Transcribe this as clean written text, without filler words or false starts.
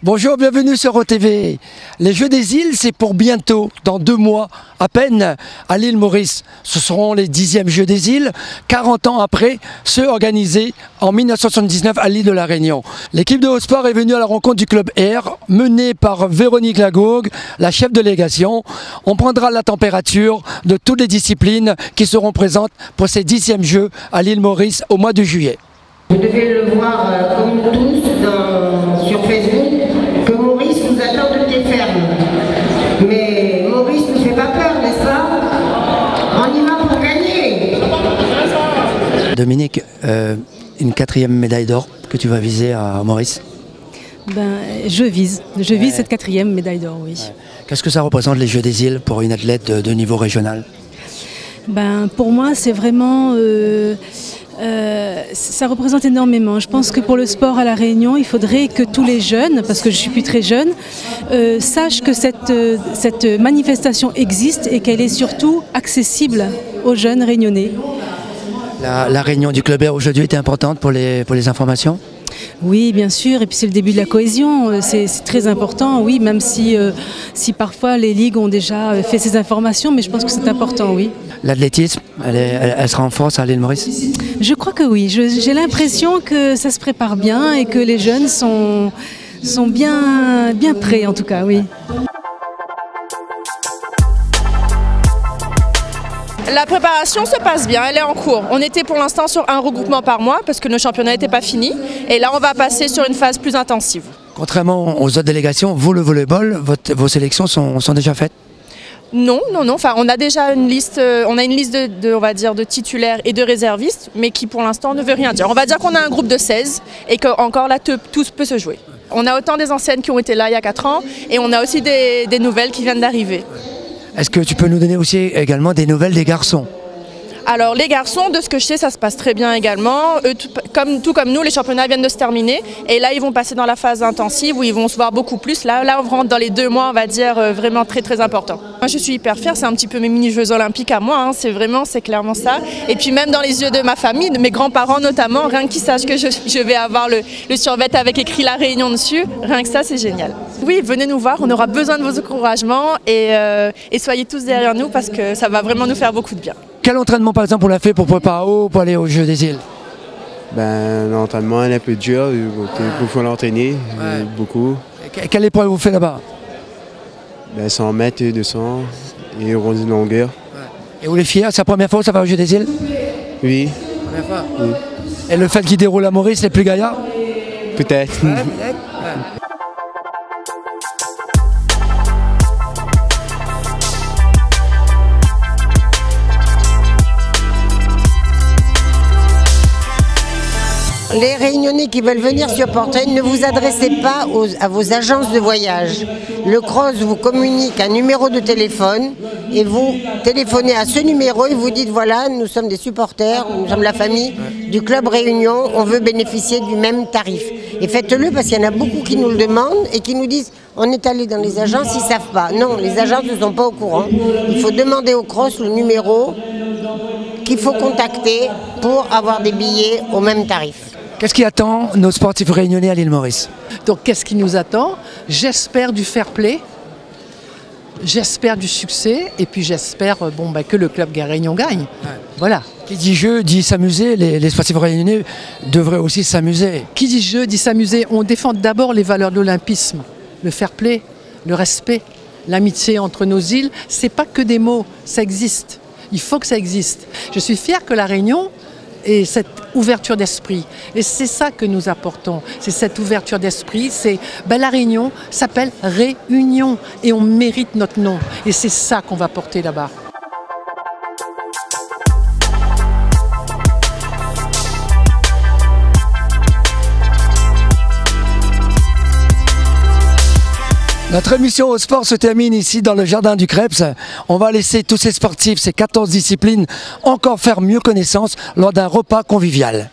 Bonjour, bienvenue sur OTV. Les Jeux des îles, c'est pour bientôt, dans 2 mois à peine, à l'île Maurice. Ce seront les 10e Jeux des îles, 40 ans après ceux organisés en 1979 à l'île de la Réunion. L'équipe de Haut-Sport est venue à la rencontre du club Air, menée par Véronique Lagourgue, la chef de délégation. On prendra la température de toutes les disciplines qui seront présentes pour ces 10e Jeux à l'île Maurice au mois de juillet. Vous devez le voir comme tous sur Facebook, que Maurice nous attend de pied ferme. Mais Maurice ne fait pas peur, n'est-ce pas? On y va pour gagner. Dominique, une 4e médaille d'or que tu vas viser à Maurice? Je vise cette 4e médaille d'or, oui. Ouais. Qu'est-ce que ça représente les Jeux des îles pour une athlète de niveau régional? Pour moi, c'est vraiment... ça représente énormément. Je pense que pour le sport à La Réunion, il faudrait que tous les jeunes, parce que je suis plus très jeune, sachent que cette manifestation existe et qu'elle est surtout accessible aux jeunes réunionnais. La réunion du club Air aujourd'hui était importante pour les informations? Oui, bien sûr, et puis c'est le début de la cohésion, c'est très important, oui, même si parfois les ligues ont déjà fait ces informations, mais je pense que c'est important, oui. L'athlétisme, elle sera en force à l'île Maurice? Je crois que oui, j'ai l'impression que ça se prépare bien et que les jeunes sont bien prêts en tout cas, oui. La préparation se passe bien, elle est en cours. On était pour l'instant sur un regroupement par mois parce que nos championnats n'étaient pas finis. Et là, on va passer sur une phase plus intensive. Contrairement aux autres délégations, vous, le volleyball, vos sélections sont déjà faites? Non. Enfin, on a déjà une liste, on va dire, de titulaires et de réservistes, mais qui pour l'instant ne veut rien dire. On va dire qu'on a un groupe de 16 et qu'encore là, tout peut se jouer. On a autant des anciennes qui ont été là il y a 4 ans et on a aussi des nouvelles qui viennent d'arriver. Est-ce que tu peux nous donner aussi également des nouvelles des garçons? Alors les garçons, de ce que je sais, ça se passe très bien également. Eux, tout comme nous, les championnats viennent de se terminer. Et là, ils vont passer dans la phase intensive où ils vont se voir beaucoup plus. Là on rentre dans les 2 mois, on va dire, vraiment très très important. Moi, je suis hyper fière, c'est un petit peu mes mini-Jeux olympiques à moi. C'est clairement ça. Et puis même dans les yeux de ma famille, de mes grands-parents notamment, rien qu'ils sachent que je vais avoir le survêt avec écrit La Réunion dessus, rien que ça, c'est génial. Oui, venez nous voir, on aura besoin de vos encouragements et soyez tous derrière nous parce que ça va vraiment nous faire beaucoup de bien. Quel entraînement par exemple on a fait pour préparer pour aller aux Jeux des îles? L'entraînement est un peu dur, il faut l'entraîner, beaucoup. Quelle épreuve vous faites là-bas? 100 mètres et 200 et ronde de longueur. Et vous les fiers, c'est la première fois que ça va aux Jeux des îles? Oui. Première fois? Oui. Et le fait qu'il déroule à Maurice, les plus gaillards? Peut-être. Ouais, peut-être. Ouais. Les Réunionnais qui veulent venir sur Portail, ne vous adressez pas à vos agences de voyage. Le CROSS vous communique un numéro de téléphone et vous téléphonez à ce numéro et vous dites voilà, nous sommes des supporters, nous sommes la famille du club Réunion, on veut bénéficier du même tarif. Et faites-le parce qu'il y en a beaucoup qui nous le demandent et qui nous disent on est allé dans les agences, ils ne savent pas. Non, les agences ne sont pas au courant. Il faut demander au CROSS le numéro qu'il faut contacter pour avoir des billets au même tarif. Qu'est-ce qui attend nos sportifs réunionnais à l'île Maurice? Donc qu'est-ce qui nous attend? J'espère du fair play, j'espère du succès et puis j'espère que le club Réunion gagne. Ouais. Voilà. Qui dit jeu dit s'amuser, les sportifs réunionnais devraient aussi s'amuser. Qui dit jeu dit s'amuser. On défend d'abord les valeurs de l'olympisme, le fair play, le respect, l'amitié entre nos îles. C'est pas que des mots, ça existe. Il faut que ça existe. Je suis fière que La Réunion et cette ouverture d'esprit. Et c'est ça que nous apportons, c'est cette ouverture d'esprit, c'est La Réunion s'appelle Réunion et on mérite notre nom. Et c'est ça qu'on va porter là-bas. Notre émission au sport se termine ici dans le jardin du Krebs. On va laisser tous ces sportifs, ces 14 disciplines, encore faire mieux connaissance lors d'un repas convivial.